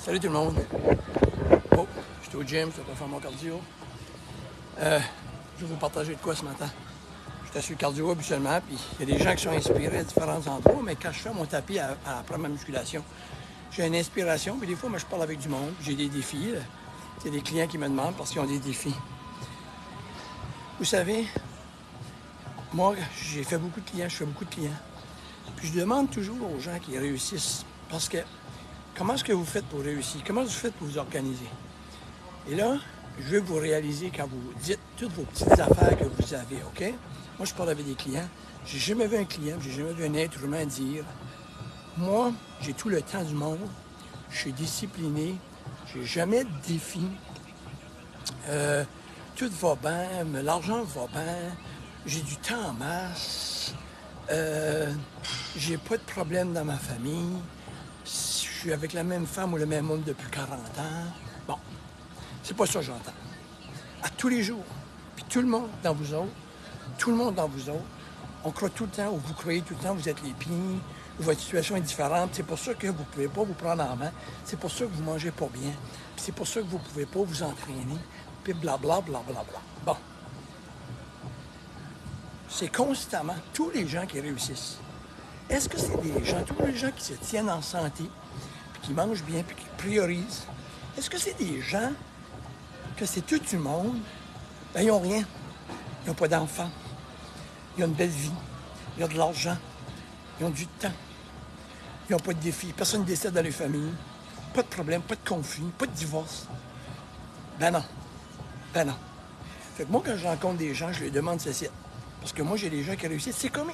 Salut tout le monde. Oh, j'étais au gym, je vais faire mon cardio. Je vais vous partager de quoi ce matin. J'étais sur le cardio habituellement, puis il y a des gens qui sont inspirés à différents endroits, mais quand je fais mon tapis après ma musculation, j'ai une inspiration, puis des fois, moi, je parle avec du monde, j'ai des défis. Il y a des clients qui me demandent parce qu'ils ont des défis. Vous savez, moi, j'ai fait beaucoup de clients, je fais beaucoup de clients. Puis je demande toujours aux gens qui réussissent, parce que comment est-ce que vous faites pour réussir? Comment vous faites pour vous organiser? Et là, je veux que vous réalisez quand vous dites toutes vos petites affaires que vous avez, OK? Moi, je parle avec des clients. J'ai jamais vu un client, j'ai jamais vu un être humain dire « Moi, j'ai tout le temps du monde, je suis discipliné, j'ai jamais de défi, tout va bien, l'argent va bien, j'ai du temps en masse, j'ai pas de problème dans ma famille, je suis avec la même femme ou le même homme depuis 40 ans. » Bon, c'est pas ça que j'entends. À tous les jours. Puis tout le monde dans vous autres, tout le monde dans vous autres, on croit tout le temps, ou vous croyez tout le temps, vous êtes les pires, ou votre situation est différente. C'est pour ça que vous ne pouvez pas vous prendre en main. C'est pour ça que vous ne mangez pas bien. Puis c'est pour ça que vous ne pouvez pas vous entraîner. Puis blabla, blablabla. Bon. C'est constamment tous les gens qui réussissent. Est-ce que c'est des gens, tous les gens qui se tiennent en santé, puis qui mangent bien, puis qui priorisent? Est-ce que c'est des gens que c'est tout du monde? Ben, ils n'ont rien. Ils n'ont pas d'enfants. Ils ont une belle vie. Ils ont de l'argent. Ils ont du temps. Ils n'ont pas de défis. Personne ne décède dans les familles. Pas de problème, pas de conflit, pas de divorce. Ben non. Ben non. Fait que moi, quand je rencontre des gens, je leur demande ceci. Parce que moi, j'ai des gens qui réussissent. C'est comme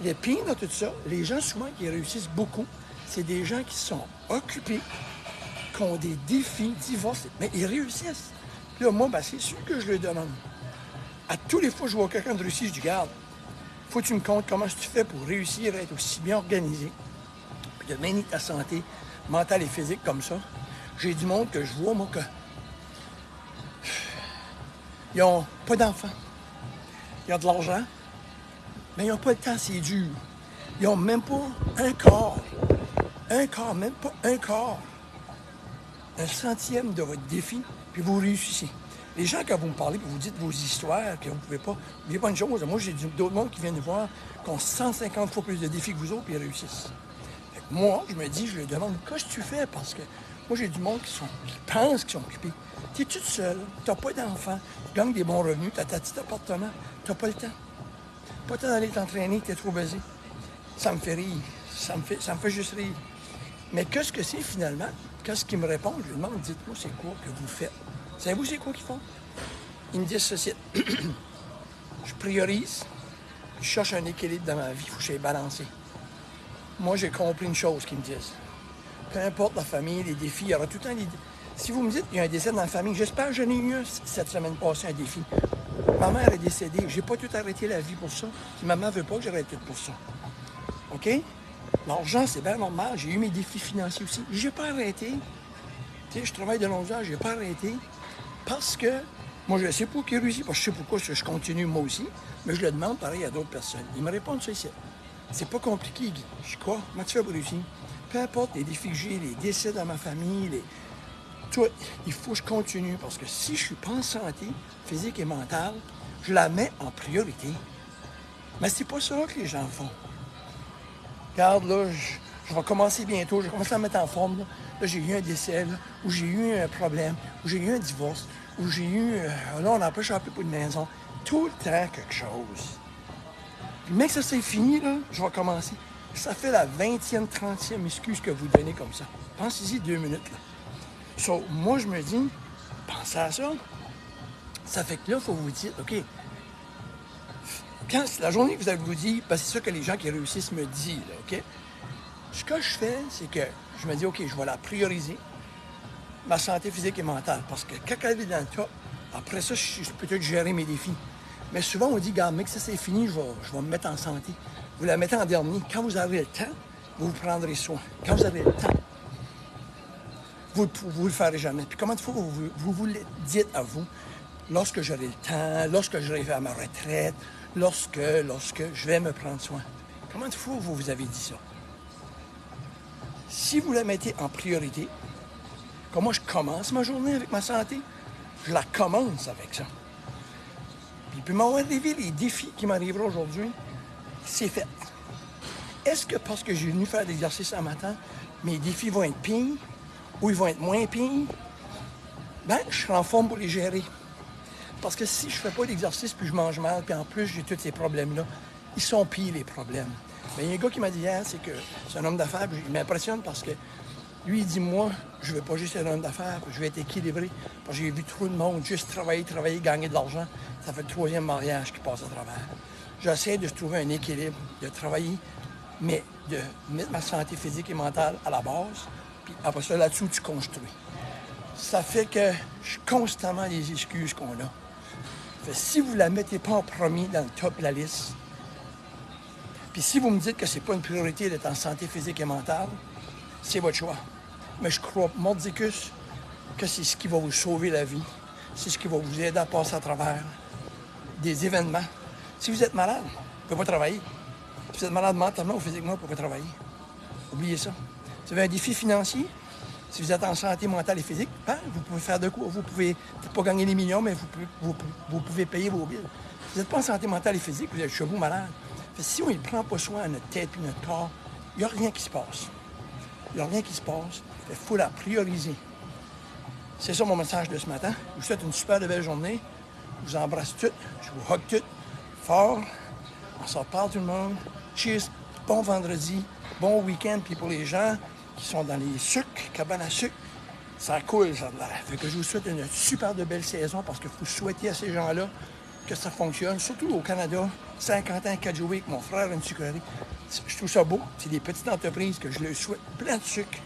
les pires dans tout ça. Les gens, souvent, qui réussissent beaucoup, c'est des gens qui sont occupés, qui ont des défis, divorcent, mais ils réussissent. Puis là, moi, ben, c'est sûr que je leur demande. À tous les fois que je vois quelqu'un de réussir, je dis, garde, faut que tu me comptes comment tu fais pour réussir à être aussi bien organisé, puis de maintenir ta santé mentale et physique comme ça. J'ai du monde que je vois, moi, que ils n'ont pas d'enfants, ils ont de l'argent, mais ils n'ont pas le temps, c'est dur. Ils n'ont même pas un quart, même pas un quart, un centième de votre défi, puis vous réussissez. Les gens, quand vous me parlez, puis vous dites vos histoires, que vous ne pouvez pas, n'oubliez pas une chose, moi j'ai d'autres mondes qui viennent nous voir, qui ont 150 fois plus de défis que vous autres, puis ils réussissent. Fait que moi, je me dis, je leur demande, qu'est-ce que tu fais? Parce que moi, j'ai du monde qui pensent qu'ils sont occupés. Tu es toute seule, tu n'as pas d'enfants, tu gagnes des bons revenus, tu as ta petite appartement, tu n'as pas le temps. Pas le temps d'aller t'entraîner, tu es trop baisé. Ça me fait rire, ça me fait juste rire. Mais qu'est-ce que c'est finalement? Qu'est-ce qu'ils me répondent? Je leur demande, dites-moi, c'est quoi que vous faites? Savez-vous c'est quoi qu'ils font? Ils me disent ceci. Je priorise, je cherche un équilibre dans ma vie, il faut que je sois balancé. Moi, j'ai compris une chose qu'ils me disent. Peu importe la famille, les défis, il y aura tout le temps des défis. Si vous me dites qu'il y a un décès dans la famille, j'espère que j'en ai eu un cette semaine passée, un défi. Ma mère est décédée, j'ai pas tout arrêté la vie pour ça. Puis maman veut pas que j'arrête tout pour ça. OK? L'argent, c'est bien normal. J'ai eu mes défis financiers aussi. J'ai pas arrêté. Tu sais, je travaille de longues heures, j'ai pas arrêté. Parce que, moi, je sais pas qui réussit, parce que je sais pourquoi je continue moi aussi, mais je le demande pareil à d'autres personnes. Ils me répondent ça ici. C'est pas compliqué, Guy. Je suis quoi? Comment tu fais pour réussir? Peu importe les défis que j'ai, les décès dans ma famille, tout, il faut que je continue, parce que si je suis pas en santé, physique et mentale, je la mets en priorité. Mais c'est pas ça que les gens font. Regarde, là, je vais commencer bientôt, je vais commencer à me mettre en forme. Là, j'ai eu un décès, là, ou j'ai eu un problème, ou j'ai eu un divorce, ou j'ai eu... là, on n'empêche un peu pour une maison. Tout le temps, quelque chose. Puis, mec, ça c'est fini, là, je vais commencer. Ça fait la 20e, 30e excuse que vous donnez comme ça. Pensez-y 2 minutes, là. So, moi, je me dis, pensez à ça. Ça fait que là, il faut vous dire, OK, quand la journée que vous allez vous dire, parce que c'est ça que les gens qui réussissent me disent, là, OK? Ce que je fais, c'est que je me dis, OK, je vais la prioriser, ma santé physique et mentale. Parce que quand elle est dans le top, après ça, je peux peut-être gérer mes défis. Mais souvent, on dit, gars, mec, ça c'est fini, je vais me mettre en santé. Vous la mettez en dernier. Quand vous avez le temps, vous vous prendrez soin. Quand vous avez le temps, vous ne le ferez jamais. Puis comment de fois vous le dites à vous, lorsque j'aurai le temps, lorsque j'arrive à ma retraite, lorsque je vais me prendre soin. Comment de fois vous avez dit ça? Si vous la mettez en priorité, Comment je commence ma journée avec ma santé? Je la commence avec ça. Puis m'avoir arrivé les défis qui m'arriveront aujourd'hui, c'est fait. Est-ce que parce que j'ai venu faire de l'exercice un matin, mes défis vont être pires ou ils vont être moins pires? Ben, je serai en forme pour les gérer. Parce que si je fais pas d'exercice, puis je mange mal, puis en plus j'ai tous ces problèmes-là, ils sont pires les problèmes. Mais il y a un gars qui m'a dit hier, c'est que c'est un homme d'affaires, il m'impressionne parce que lui, il dit, moi, je veux pas juste être un homme d'affaires, je veux être équilibré. Parce que j'ai vu trop de monde juste travailler, gagner de l'argent. Ça fait le 3e mariage qui passe à travers. J'essaie de trouver un équilibre, de travailler, mais de mettre ma santé physique et mentale à la base, puis après ça, là-dessous, tu construis. Ça fait que je suis constamment les excuses qu'on a. Fait, si vous ne la mettez pas en premier dans le top de la liste, puis si vous me dites que c'est pas une priorité d'être en santé physique et mentale, c'est votre choix. Mais je crois mordicus que c'est ce qui va vous sauver la vie. C'est ce qui va vous aider à passer à travers des événements. Si vous êtes malade, vous ne pouvez pas travailler. Si vous êtes malade mentalement ou physiquement, vous ne pouvez pas travailler. Oubliez ça. Si vous avez un défi financier, si vous êtes en santé mentale et physique, ben, vous pouvez faire de quoi? Vous pouvez peut-être pas gagner des millions, mais vous pouvez payer vos billes. Si vous n'êtes pas en santé mentale et physique, vous êtes chez vous malade. Fait, si on ne prend pas soin à notre tête et notre corps, il n'y a rien qui se passe. Il n'y a rien qui se passe. Il faut la prioriser. C'est ça mon message de ce matin. Je vous souhaite une super belle journée. Je vous embrasse toutes. Je vous hug toutes. Fort. On s'en parle tout le monde. Cheers. Bon vendredi. Bon week-end. Puis pour les gens qui sont dans les sucres, cabanes à sucre, ça coule, ça de l'air. Fait que je vous souhaite une super belle saison parce que vous souhaitez à ces gens-là que ça fonctionne. Surtout au Canada, 50 ans, 4 jours avec mon frère, une sucrerie. Je trouve ça beau. C'est des petites entreprises que je leur souhaite plein de sucre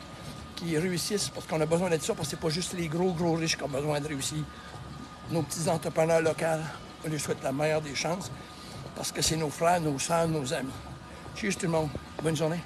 qui réussissent parce qu'on a besoin d'être ça parce que c'est pas juste les gros riches qui ont besoin de réussir. Nos petits entrepreneurs locaux, on leur souhaite la meilleure des chances parce que c'est nos frères, nos sœurs, nos amis. Cheers tout le monde. Bonne journée.